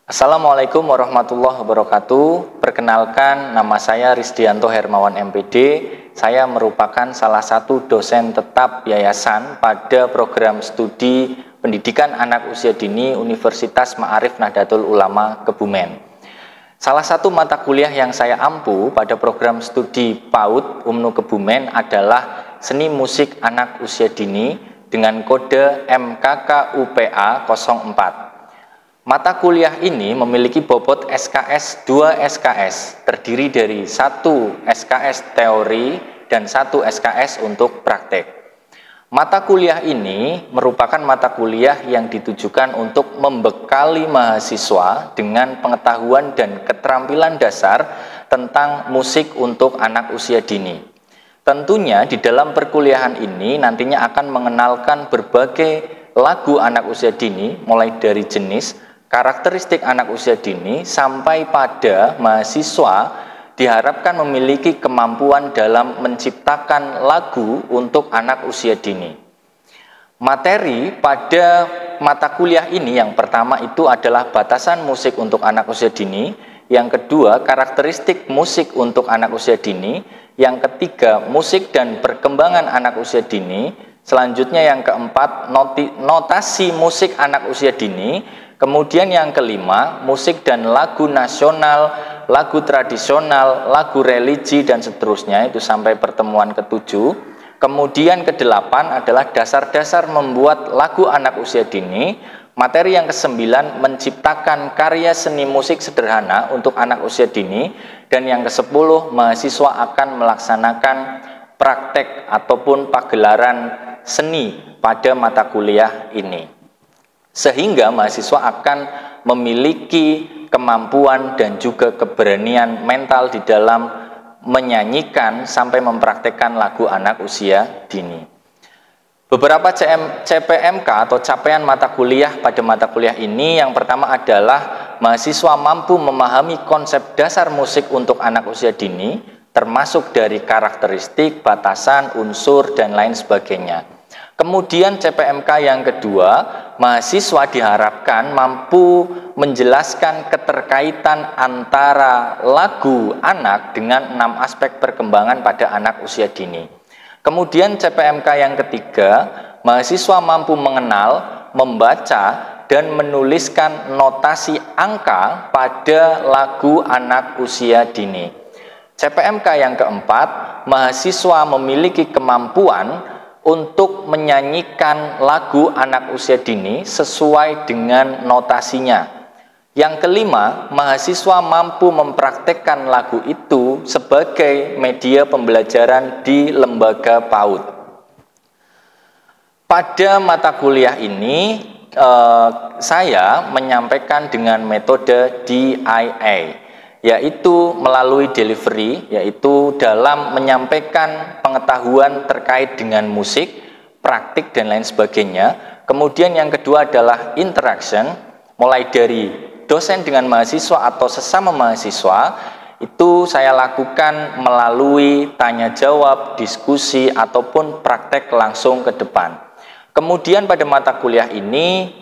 Assalamualaikum warahmatullahi wabarakatuh. Perkenalkan, nama saya Rizdianto Hermawan MPD. Saya merupakan salah satu dosen tetap yayasan pada program studi pendidikan anak usia dini Universitas Ma'arif Nahdlatul Ulama Kebumen. Salah satu mata kuliah yang saya ampu pada program studi PAUD UMNU Kebumen adalah Seni Musik Anak Usia Dini dengan kode MKKUPA 04. Mata kuliah ini memiliki bobot SKS 2 SKS, terdiri dari 1 SKS teori dan 1 SKS untuk praktek. Mata kuliah ini merupakan mata kuliah yang ditujukan untuk membekali mahasiswa dengan pengetahuan dan keterampilan dasar tentang musik untuk anak usia dini. Tentunya di dalam perkuliahan ini nantinya akan mengenalkan berbagai lagu anak usia dini, mulai dari jenis, karakteristik anak usia dini, sampai pada mahasiswa diharapkan memiliki kemampuan dalam menciptakan lagu untuk anak usia dini. Materi pada mata kuliah ini yang pertama itu adalah batasan musik untuk anak usia dini, yang kedua karakteristik musik untuk anak usia dini, yang ketiga musik dan perkembangan anak usia dini, selanjutnya yang keempat notasi musik anak usia dini, kemudian yang kelima musik dan lagu nasional, lagu tradisional, lagu religi dan seterusnya, itu sampai pertemuan ketujuh. Kemudian kedelapan adalah dasar-dasar membuat lagu anak usia dini. Materi yang kesembilan menciptakan karya seni musik sederhana untuk anak usia dini. Dan yang kesepuluh mahasiswa akan melaksanakan praktek ataupun pagelaran seni pada mata kuliah ini. Sehingga mahasiswa akan memiliki kemampuan dan juga keberanian mental di dalam menyanyikan sampai mempraktekkan lagu anak usia dini. Beberapa CPMK atau capaian mata kuliah pada mata kuliah ini, yang pertama adalah mahasiswa mampu memahami konsep dasar musik untuk anak usia dini, termasuk dari karakteristik, batasan, unsur, dan lain sebagainya. Kemudian CPMK yang kedua, mahasiswa diharapkan mampu menjelaskan keterkaitan antara lagu anak dengan 6 aspek perkembangan pada anak usia dini. Kemudian CPMK yang ketiga, mahasiswa mampu mengenal, membaca, dan menuliskan notasi angka pada lagu anak usia dini. CPMK yang keempat, mahasiswa memiliki kemampuan untuk menyanyikan lagu anak usia dini sesuai dengan notasinya. Yang kelima, mahasiswa mampu mempraktekkan lagu itu sebagai media pembelajaran di lembaga PAUD. Pada mata kuliah ini, saya menyampaikan dengan metode DIA, yaitu melalui delivery, yaitu dalam menyampaikan pengetahuan terkait dengan musik, praktik, dan lain sebagainya. Kemudian yang kedua adalah interaction, mulai dari dosen dengan mahasiswa atau sesama mahasiswa, itu saya lakukan melalui tanya jawab, diskusi, ataupun praktek langsung ke depan. Kemudian pada mata kuliah ini,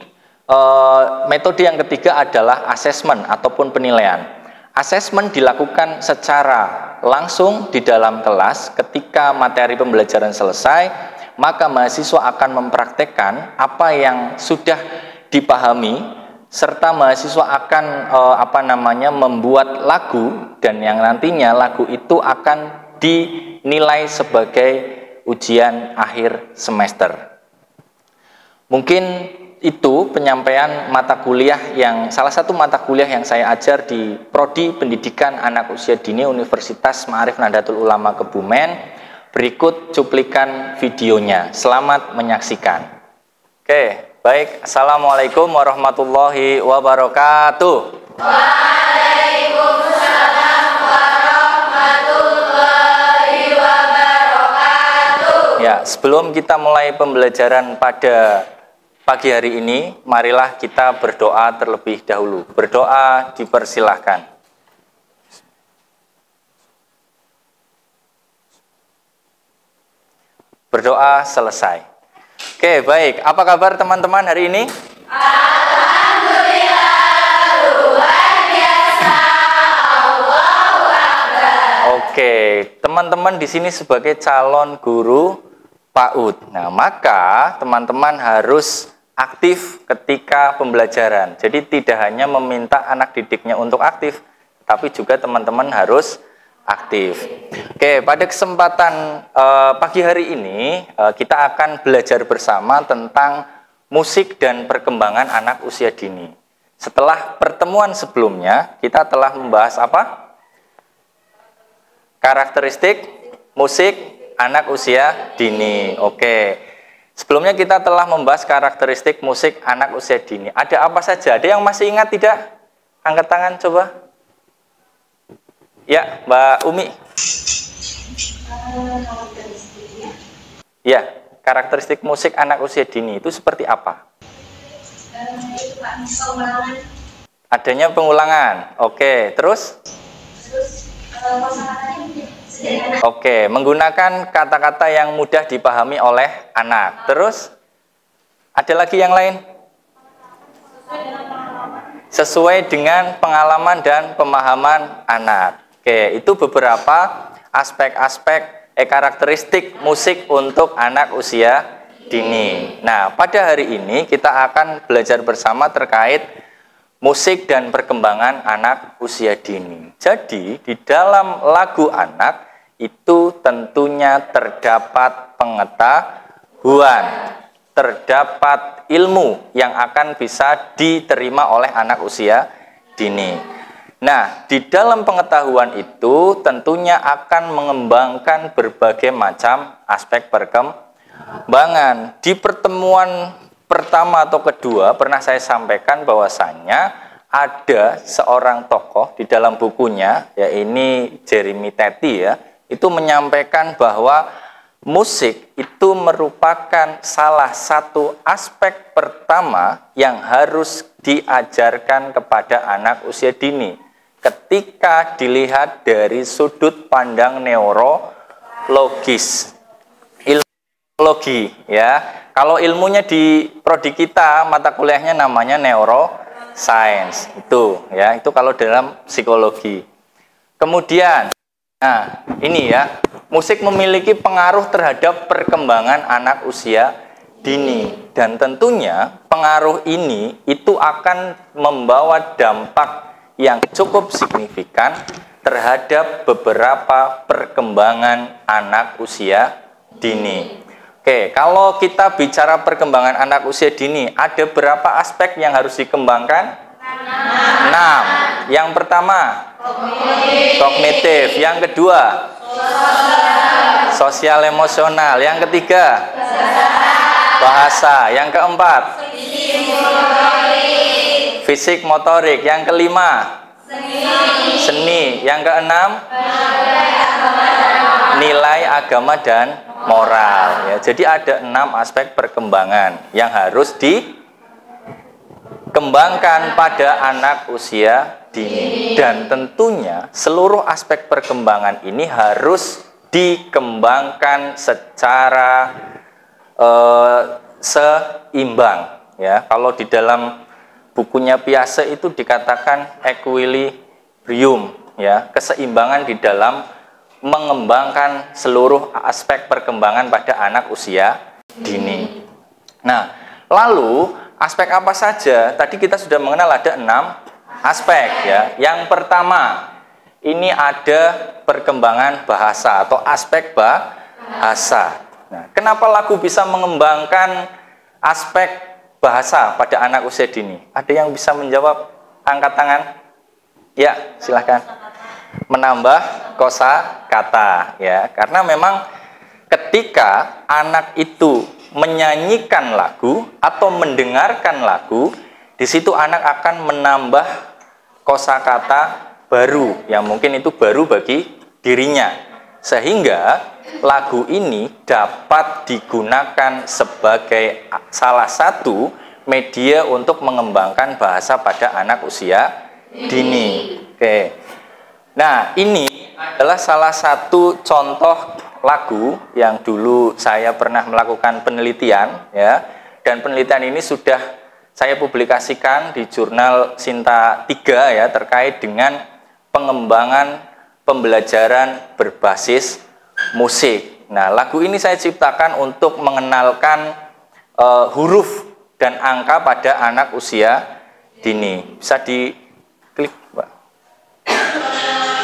metode yang ketiga adalah asesmen ataupun penilaian. Asesmen dilakukan secara langsung di dalam kelas. Ketika materi pembelajaran selesai, maka mahasiswa akan mempraktekkan apa yang sudah dipahami, serta mahasiswa akan membuat lagu, dan yang nantinya lagu itu akan dinilai sebagai ujian akhir semester. Mungkin itu penyampaian mata kuliah yang salah satu mata kuliah yang saya ajar di Prodi Pendidikan Anak Usia Dini Universitas Ma'arif Nahdlatul Ulama Kebumen. Berikut cuplikan videonya. Selamat menyaksikan. Oke. Baik, Assalamualaikum warahmatullahi wabarakatuh. Waalaikumsalam warahmatullahi wabarakatuh. Ya, sebelum kita mulai pembelajaran pada pagi hari ini, marilah kita berdoa terlebih dahulu. Berdoa dipersilahkan. Berdoa selesai. Oke, baik. Apa kabar teman-teman hari ini? Alhamdulillah teman-teman di sini sebagai calon guru PAUD. Nah, maka teman-teman harus aktif ketika pembelajaran. Jadi tidak hanya meminta anak didiknya untuk aktif, tapi juga teman-teman harus aktif. Oke, pada kesempatan pagi hari ini kita akan belajar bersama tentang musik dan perkembangan anak usia dini. Setelah pertemuan sebelumnya, kita telah membahas apa? Karakteristik musik anak usia dini. Oke. Sebelumnya kita telah membahas karakteristik musik anak usia dini. Ada apa saja? Ada yang masih ingat tidak? Angkat tangan coba. Ya, Mbak Umi. Ya, karakteristik musik anak usia dini itu seperti apa? Adanya pengulangan. Oke, terus? Oke, menggunakan kata-kata yang mudah dipahami oleh anak. Terus? Ada lagi yang lain? Sesuai dengan pengalaman dan pemahaman anak. Oke, itu beberapa aspek-aspek karakteristik musik untuk anak usia dini. Nah, pada hari ini kita akan belajar bersama terkait musik dan perkembangan anak usia dini. Jadi, di dalam lagu anak itu tentunya terdapat pengetahuan, terdapat ilmu yang akan bisa diterima oleh anak usia dini. Nah, di dalam pengetahuan itu tentunya akan mengembangkan berbagai macam aspek perkembangan. Di pertemuan pertama atau kedua pernah saya sampaikan bahwasannya ada seorang tokoh di dalam bukunya, ya ini Jeremy Teti ya, itu menyampaikan bahwa musik itu merupakan salah satu aspek pertama yang harus diajarkan kepada anak usia dini ketika dilihat dari sudut pandang neurologis, ilmulogi ya. Kalau ilmunya di prodi kita mata kuliahnya namanya neuroscience itu ya, itu kalau dalam psikologi. Kemudian nah, ini ya, musik memiliki pengaruh terhadap perkembangan anak usia dini dan tentunya pengaruh ini itu akan membawa dampak yang cukup signifikan terhadap beberapa perkembangan anak usia dini. Oke, kalau kita bicara perkembangan anak usia dini, ada berapa aspek yang harus dikembangkan? 6. Yang pertama, kognitif. Yang kedua, sosial emosional. Yang ketiga, bahasa. Yang keempat, fisik motorik. Yang kelima, seni. Yang keenam, nilai agama dan moral. Ya, jadi ada 6 aspek perkembangan yang harus dikembangkan pada anak usia dini. Dan tentunya seluruh aspek perkembangan ini harus dikembangkan secara seimbang. Ya, kalau di dalam bukunya Piaget itu dikatakan equilibrium, ya, keseimbangan di dalam mengembangkan seluruh aspek perkembangan pada anak usia dini. Nah, lalu aspek apa saja? Tadi kita sudah mengenal ada 6 aspek ya. Yang pertama, ini ada perkembangan bahasa atau aspek bahasa. Nah, kenapa lagu bisa mengembangkan aspek bahasa pada anak usia dini? Ada yang bisa menjawab? Angkat tangan. Ya, silahkan. Menambah kosakata ya, karena memang ketika anak itu menyanyikan lagu atau mendengarkan lagu, di situ anak akan menambah kosakata baru yang mungkin itu baru bagi dirinya, sehingga lagu ini dapat digunakan sebagai salah satu media untuk mengembangkan bahasa pada anak usia dini. Oke. Nah, ini adalah salah satu contoh lagu yang dulu saya pernah melakukan penelitian ya, dan penelitian ini sudah saya publikasikan di jurnal Sinta 3 ya, terkait dengan pengembangan pembelajaran berbasis musik. Nah, lagu ini saya ciptakan untuk mengenalkan huruf dan angka pada anak usia dini. Bisa diklik, Mbak.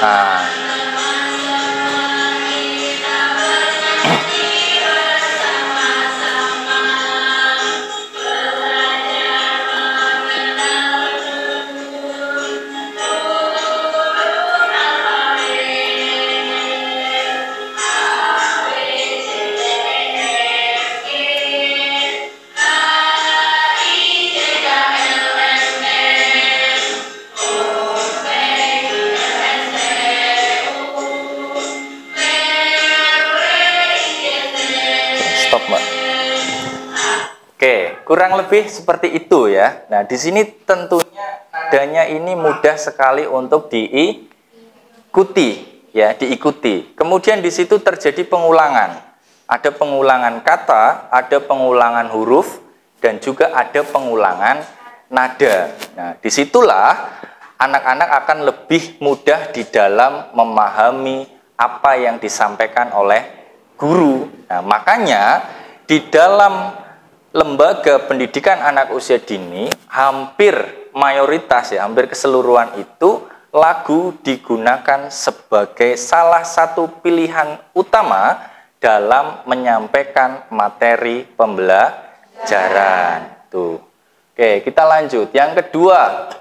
Nah. Stop, Mbak. Oke, kurang lebih seperti itu ya. Nah, di sini tentunya nadanya ini mudah sekali untuk diikuti ya, diikuti. Kemudian di situ terjadi pengulangan. Ada pengulangan kata, ada pengulangan huruf, dan juga ada pengulangan nada. Nah, disitulah anak-anak akan lebih mudah di dalam memahami apa yang disampaikan oleh guru. Nah, makanya di dalam lembaga pendidikan anak usia dini hampir mayoritas ya, hampir keseluruhan itu lagu digunakan sebagai salah satu pilihan utama dalam menyampaikan materi pembelajaran. Tuh. Oke, kita lanjut. Yang kedua,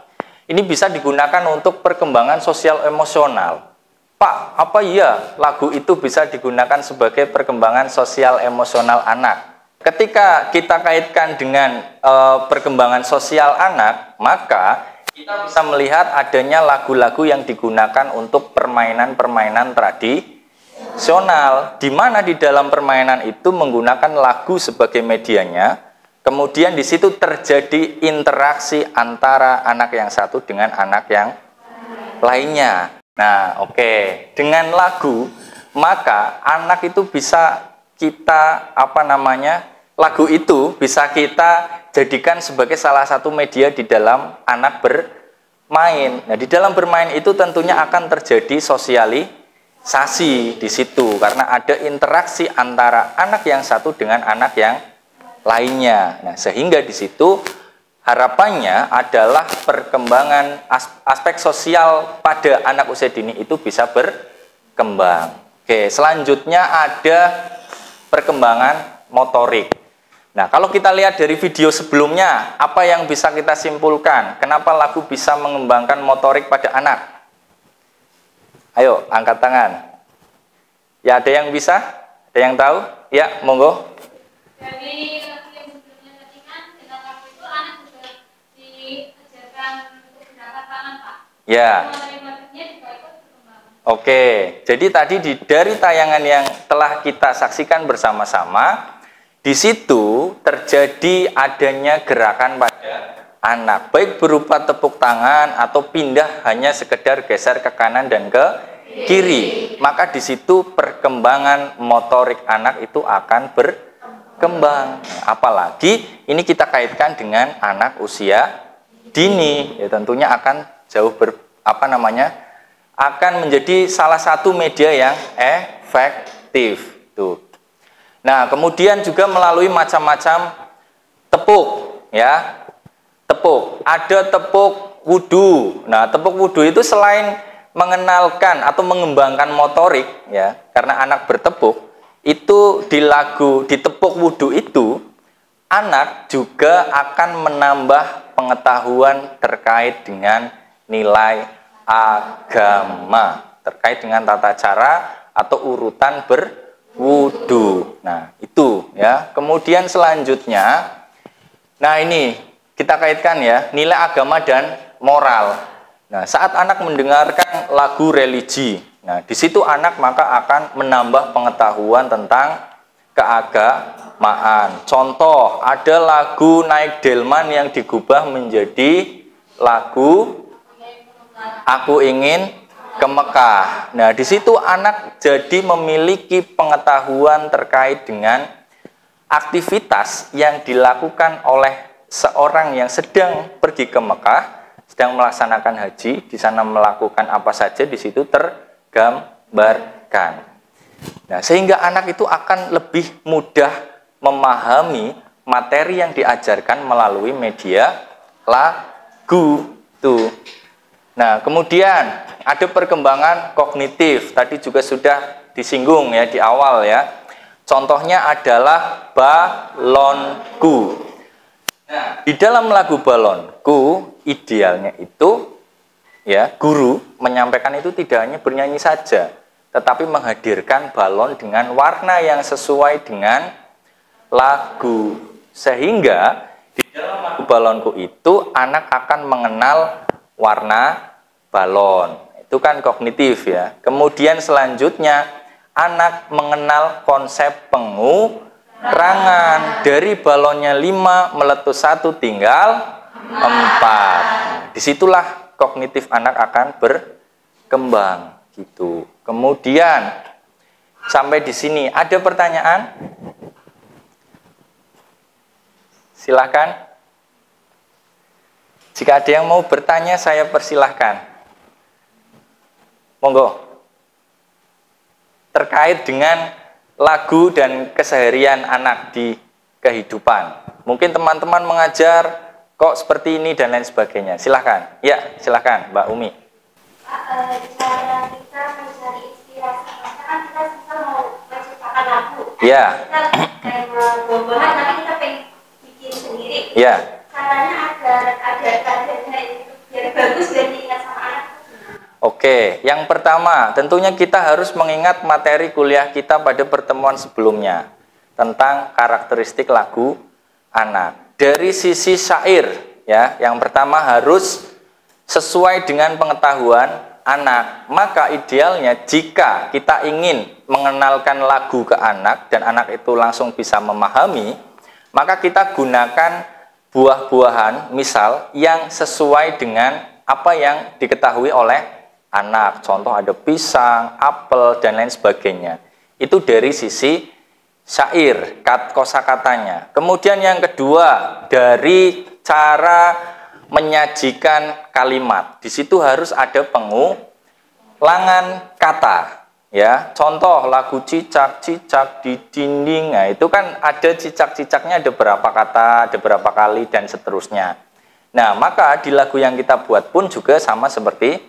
ini bisa digunakan untuk perkembangan sosial emosional. Pak, apa iya lagu itu bisa digunakan sebagai perkembangan sosial emosional anak? Ketika kita kaitkan dengan perkembangan sosial anak, maka kita bisa melihat adanya lagu-lagu yang digunakan untuk permainan-permainan tradisional, di mana di dalam permainan itu menggunakan lagu sebagai medianya, kemudian di situ terjadi interaksi antara anak yang satu dengan anak yang lainnya. Nah, oke. Dengan lagu, maka anak itu bisa kita, lagu itu bisa kita jadikan sebagai salah satu media di dalam anak bermain. Nah, di dalam bermain itu tentunya akan terjadi sosialisasi di situ, karena ada interaksi antara anak yang satu dengan anak yang lainnya. Nah, sehingga di situ harapannya adalah perkembangan aspek sosial pada anak usia dini itu bisa berkembang. Oke, selanjutnya ada perkembangan motorik. Nah, kalau kita lihat dari video sebelumnya, apa yang bisa kita simpulkan? Kenapa lagu bisa mengembangkan motorik pada anak? Ayo, angkat tangan. Ya, ada yang bisa? Ada yang tahu? Ya, monggo. Dari lagu yang sebelumnya tadi kan, dengan lagu itu anak juga diajarkan untuk gerakan tangan, Pak. Ya. Motorik-motoriknya juga ikut berkembang. Oke, jadi tadi dari tayangan yang telah kita saksikan bersama-sama, di situ terjadi adanya gerakan pada anak, baik berupa tepuk tangan atau pindah hanya sekedar geser ke kanan dan ke kiri. Maka di situ perkembangan motorik anak itu akan berkembang. Apalagi ini kita kaitkan dengan anak usia dini, ya tentunya akan jauh akan menjadi salah satu media yang efektif. Tuh. Nah, kemudian juga melalui macam-macam tepuk, ya. Tepuk. Ada tepuk wudu. Nah, tepuk wudu itu selain mengenalkan atau mengembangkan motorik, ya, karena anak bertepuk, itu di tepuk wudu itu, anak juga akan menambah pengetahuan terkait dengan nilai agama, terkait dengan tata cara atau urutan berwudu. Nah, itu ya. Kemudian selanjutnya, nah ini kita kaitkan ya, nilai agama dan moral. Nah, saat anak mendengarkan lagu religi, nah di situ anak maka akan menambah pengetahuan tentang keagamaan. Contoh, ada lagu Naik Delman yang digubah menjadi lagu Aku Ingin ke Mekah. Nah, di situ anak jadi memiliki pengetahuan terkait dengan aktivitas yang dilakukan oleh seorang yang sedang pergi ke Mekah, sedang melaksanakan haji, di sana melakukan apa saja, di situ tergambarkan. Nah, sehingga anak itu akan lebih mudah memahami materi yang diajarkan melalui media lagu tuh. Nah, kemudian ada perkembangan kognitif. Tadi juga sudah disinggung ya di awal ya. Contohnya adalah balonku. Nah, di dalam lagu balonku idealnya itu ya, guru menyampaikan itu tidak hanya bernyanyi saja, tetapi menghadirkan balon dengan warna yang sesuai dengan lagu. Sehingga di dalam lagu balonku itu anak akan mengenal warna balon. Itu kan kognitif ya. Kemudian selanjutnya anak mengenal konsep pengurangan. Dari balonnya 5 meletus 1 tinggal 4. Disitulah kognitif anak akan berkembang gitu. Kemudian sampai di sini ada pertanyaan? Silakan. Jika ada yang mau bertanya, saya persilahkan. Monggo. Terkait dengan lagu dan keseharian anak di kehidupan. Mungkin teman-teman mengajar kok seperti ini dan lain sebagainya. Silakan. Ya, silakan Mbak Umi. Cara kita mencari inspirasi, kan kita suka mau menciptakan lagu. Ya. Kita kayak bahan tapi kita pengen bikin sendiri. Ya. Caranya ada itu biar bagus biar diingat sama anak. Oke, yang pertama tentunya kita harus mengingat materi kuliah kita pada pertemuan sebelumnya tentang karakteristik lagu anak. Dari sisi syair ya, yang pertama harus sesuai dengan pengetahuan anak. Maka idealnya jika kita ingin mengenalkan lagu ke anak dan anak itu langsung bisa memahami, maka kita gunakan buah-buahan misal yang sesuai dengan apa yang diketahui oleh anak. Contoh ada pisang, apel, dan lain sebagainya. Itu dari sisi syair, kosakatanya. Kemudian yang kedua, dari cara menyajikan kalimat. Di situ harus ada pengulangan kata. Ya, contoh lagu cicak-cicak di dinding. Nah, itu kan ada cicak-cicaknya, ada berapa kata, ada berapa kali, dan seterusnya. Nah, maka di lagu yang kita buat pun juga sama seperti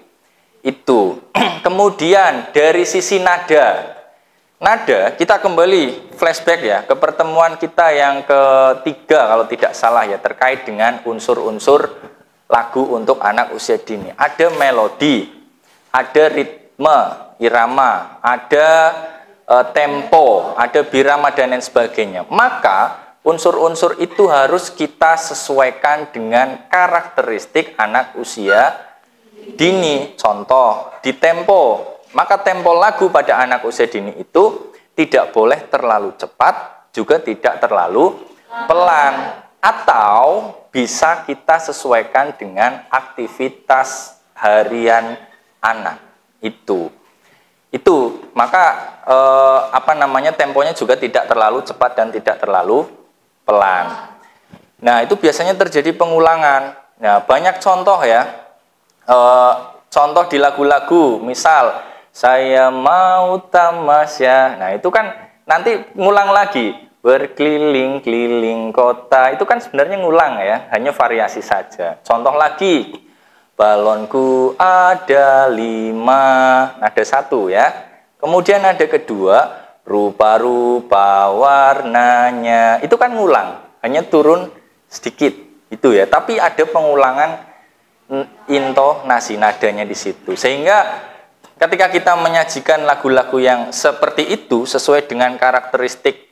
itu. Kemudian dari sisi nada. Nada, kita kembali flashback ya ke pertemuan kita yang ketiga kalau tidak salah ya, terkait dengan unsur-unsur lagu untuk anak usia dini. Ada melodi, ada ritme, irama, ada tempo, ada birama dan lain sebagainya. Maka unsur-unsur itu harus kita sesuaikan dengan karakteristik anak usia dini. Contoh di tempo, maka tempo lagu pada anak usia dini itu tidak boleh terlalu cepat, juga tidak terlalu pelan, atau bisa kita sesuaikan dengan aktivitas harian anak itu. Maka temponya juga tidak terlalu cepat dan tidak terlalu pelan. Nah, itu biasanya terjadi pengulangan. Nah, banyak contoh ya. Contoh di lagu-lagu, misal saya mau tamasya. Nah, itu kan nanti ngulang lagi, berkeliling-keliling kota. Itu kan sebenarnya ngulang ya, hanya variasi saja. Contoh lagi, balonku ada 5, ada 1 ya. Kemudian ada kedua, rupa-rupa warnanya. Itu kan ngulang, hanya turun sedikit itu ya. Tapi ada pengulangan intonasi nadanya di situ. Sehingga ketika kita menyajikan lagu-lagu yang seperti itu sesuai dengan karakteristik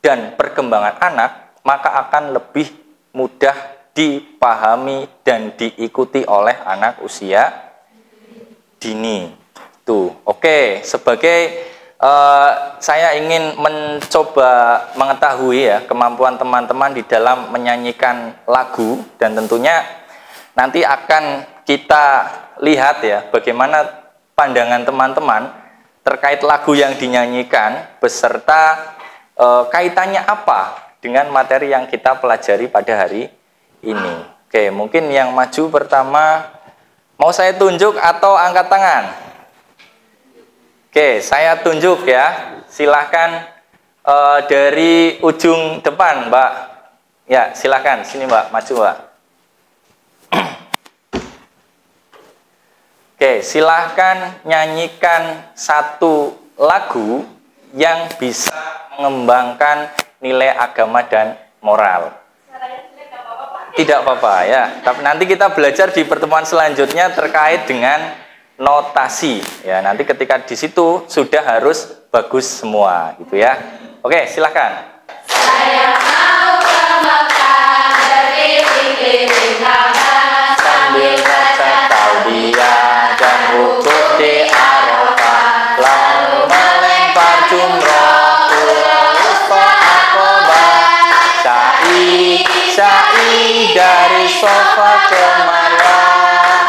dan perkembangan anak, maka akan lebih mudah dipahami dan diikuti oleh anak usia dini. Tuh, oke. Sebagai saya ingin mencoba mengetahui ya kemampuan teman-teman di dalam menyanyikan lagu, dan tentunya nanti akan kita lihat ya bagaimana pandangan teman-teman terkait lagu yang dinyanyikan beserta kaitannya apa dengan materi yang kita pelajari pada hari ini. Oke, mungkin yang maju pertama, mau saya tunjuk atau angkat tangan? Oke, saya tunjuk ya. silahkan dari ujung depan, Mbak. Ya, silahkan. Sini, Mbak. Maju, Mbak. Oke, silahkan nyanyikan satu lagu yang bisa mengembangkan nilai agama dan moral. Tidak apa-apa ya. Tapi nanti kita belajar di pertemuan selanjutnya terkait dengan notasi. Ya, nanti ketika di situ sudah harus bagus semua, gitu ya. Oke, silahkan. Saya mau ke Mekah berkeliling Ka'bah Sambil baca taubiah dan wukuf di Arafah, lalu melempar jumroh Wusta Aqobah, sa'i dari Safa ke Marwah.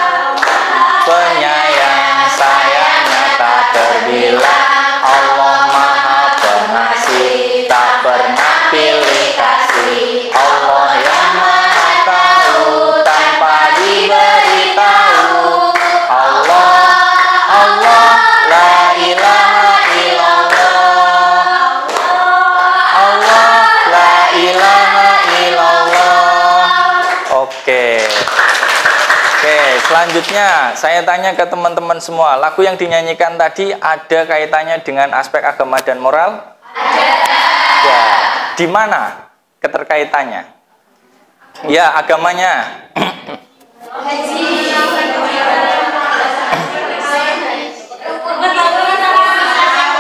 Penyayang sayangnya tak terbilang, Allah Maha Pengasih, tak pernah pilih kasih. Allah yang Maha Tahu tanpa diberitahu. Allah, Allah, la ilaha illallah. Allah, la ilaha illallah. Oke. Oke, selanjutnya saya tanya ke teman-teman semua, lagu yang dinyanyikan tadi ada kaitannya dengan aspek agama dan moral? Ada. Ya, di mana keterkaitannya? Ya, agamanya.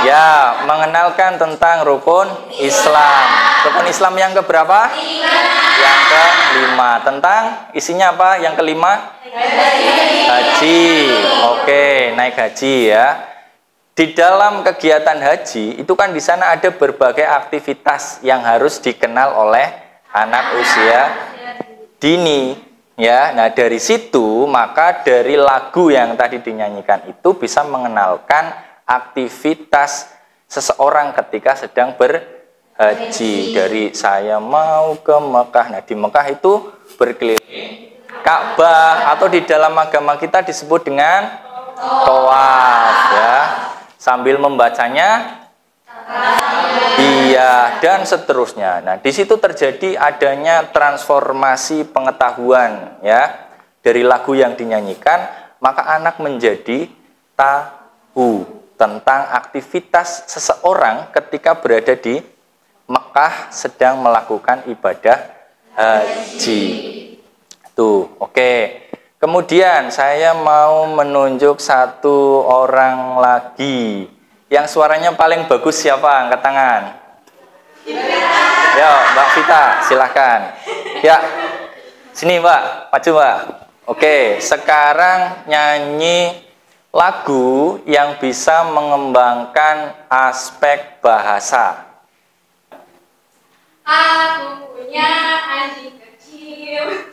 Ya, mengenalkan tentang rukun Islam. Rukun Islam yang keberapa? Yang kelima. Tentang isinya apa? Yang kelima? Haji. Oke, naik haji ya. Di dalam kegiatan haji itu kan di sana ada berbagai aktivitas yang harus dikenal oleh anak usia dini ya. Nah, dari situ maka dari lagu yang tadi dinyanyikan itu bisa mengenalkan aktivitas seseorang ketika sedang berhaji. Dari saya mau ke Mekah. Nah, di Mekah itu berkeliling Ka'bah, atau di dalam agama kita disebut dengan tawaf ya. Sambil membacanya iya, dan seterusnya. Nah, di situ terjadi adanya transformasi pengetahuan ya. Dari lagu yang dinyanyikan, maka anak menjadi tahu tentang aktivitas seseorang ketika berada di Mekah sedang melakukan ibadah haji. Tuh, oke. Kemudian saya mau menunjuk satu orang lagi. Yang suaranya paling bagus siapa? Angkat tangan. Ya, Mbak Vita, silahkan. Ya, sini Mbak, maju Mbak. Oke, sekarang nyanyi lagu yang bisa mengembangkan aspek bahasa. Aku punya anjing kecil.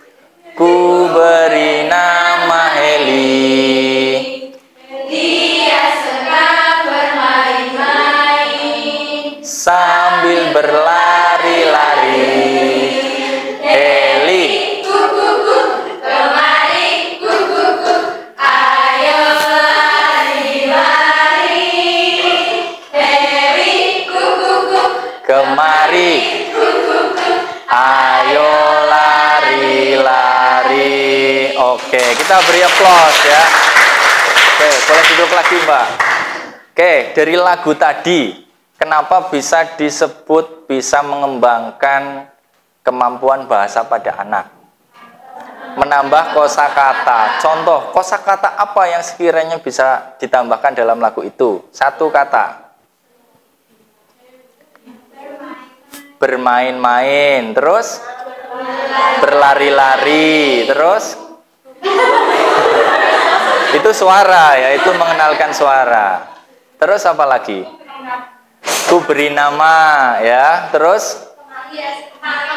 Ku beri nama Heli. Dia senang bermain-main Sambil berlari-lari. Heli. Kemari, ayo lari-lari. Heri, Kemari. Ayo lari-lari. Oke, kita beri aplaus ya. Oke, boleh duduk lagi Mbak. Oke, dari lagu tadi, kenapa bisa disebut bisa mengembangkan kemampuan bahasa pada anak? Menambah kosakata. Contoh, kosakata apa yang sekiranya bisa ditambahkan dalam lagu itu? Satu kata. Bermain-main, terus berlari-lari, terus itu suara ya, itu mengenalkan suara. Terus apa lagi? Ku beri nama ya, terus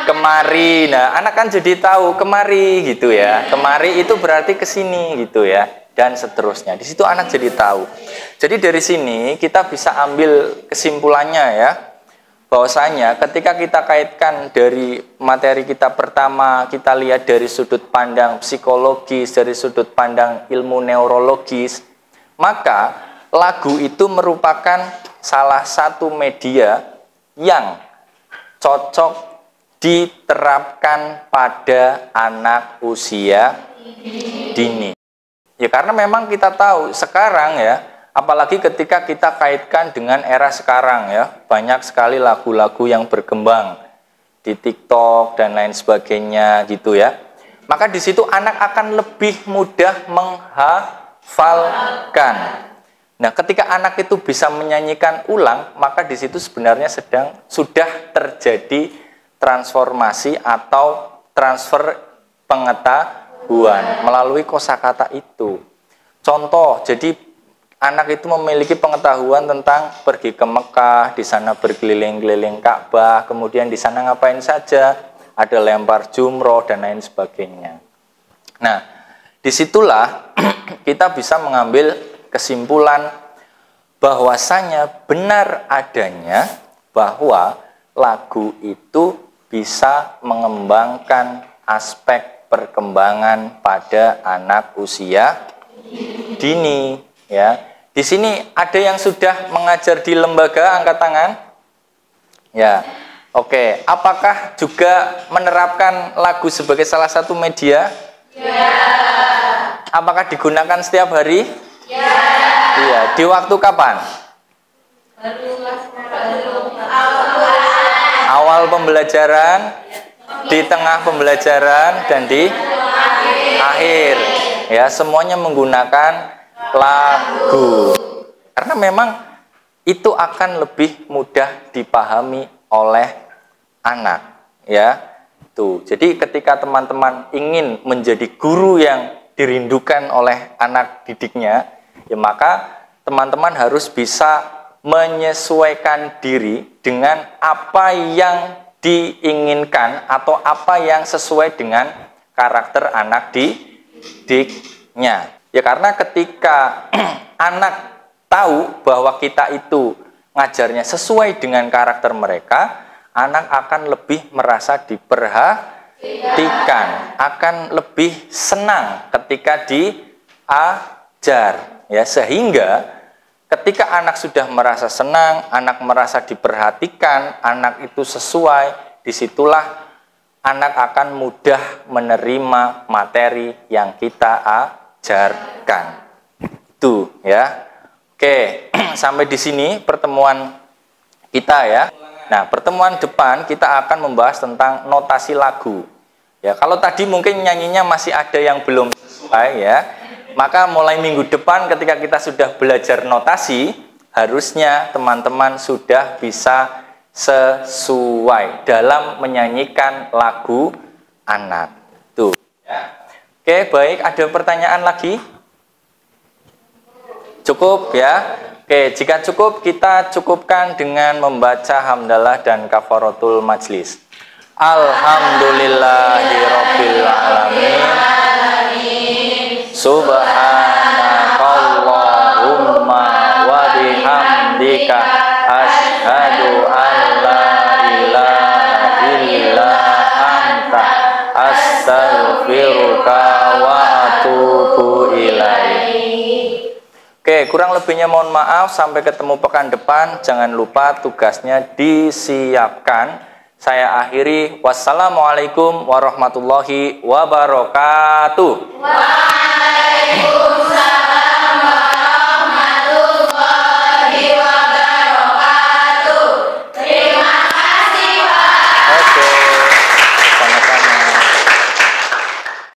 kemari. Nah, anak kan jadi tahu kemari gitu ya. Kemari itu berarti kesini gitu ya, dan seterusnya. Di situ anak jadi tahu. Jadi dari sini kita bisa ambil kesimpulannya ya. Bahwasanya ketika kita kaitkan dari materi kita pertama, kita lihat dari sudut pandang psikologis, dari sudut pandang ilmu neurologis, maka lagu itu merupakan salah satu media yang cocok diterapkan pada anak usia dini. Ya karena memang kita tahu sekarang ya, apalagi ketika kita kaitkan dengan era sekarang ya, banyak sekali lagu-lagu yang berkembang di TikTok dan lain sebagainya gitu ya. Maka di situ anak akan lebih mudah menghafalkan. Nah, ketika anak itu bisa menyanyikan ulang, maka di situ sebenarnya sudah terjadi transformasi atau transfer pengetahuan melalui kosakata itu. Contoh, jadi anak itu memiliki pengetahuan tentang pergi ke Mekah, di sana berkeliling-keliling Ka'bah, kemudian di sana ngapain saja, ada lempar jumroh dan lain sebagainya. Nah, disitulah kita bisa mengambil kesimpulan bahwasanya benar adanya bahwa lagu itu bisa mengembangkan aspek perkembangan pada anak usia dini ya. Di sini ada yang sudah mengajar di lembaga, angkat tangan. Ya. Oke, apakah juga menerapkan lagu sebagai salah satu media? Ya. Apakah digunakan setiap hari? Ya. Iya, di waktu kapan? Awal pembelajaran, di tengah pembelajaran, dan di akhir. Ya, semuanya menggunakan lagu. Karena memang itu akan lebih mudah dipahami oleh anak, ya. Tuh. Jadi ketika teman-teman ingin menjadi guru yang dirindukan oleh anak didiknya, ya maka teman-teman harus bisa menyesuaikan diri dengan apa yang diinginkan atau apa yang sesuai dengan karakter anak didiknya. Ya karena ketika anak tahu bahwa kita itu ngajarnya sesuai dengan karakter mereka, anak akan lebih merasa diperhatikan, akan lebih senang ketika diajar. Ya, sehingga ketika anak sudah merasa senang, anak merasa diperhatikan, anak itu sesuai, disitulah anak akan mudah menerima materi yang kita ajarkan. Itu ya. Oke, sampai di sini pertemuan kita ya. Nah, pertemuan depan kita akan membahas tentang notasi lagu. Ya, kalau tadi mungkin nyanyinya masih ada yang belum sesuai ya. Maka mulai minggu depan ketika kita sudah belajar notasi, harusnya teman-teman sudah bisa sesuai dalam menyanyikan lagu anak. Tuh. Ya. Oke, baik. Ada pertanyaan lagi? Cukup ya. Oke, jika cukup kita cukupkan dengan membaca hamdalah dan kafaratul majlis. Alhamdulillahirabbil alamin. Subhanakallahumma wa bihamdika asyhadu an la ilaha illa anta astaghfiruka wa atubu ilaik. Oke, kurang lebihnya mohon maaf. Sampai ketemu pekan depan. Jangan lupa tugasnya disiapkan. Saya akhiri. Wassalamualaikum warahmatullahi wabarakatuh.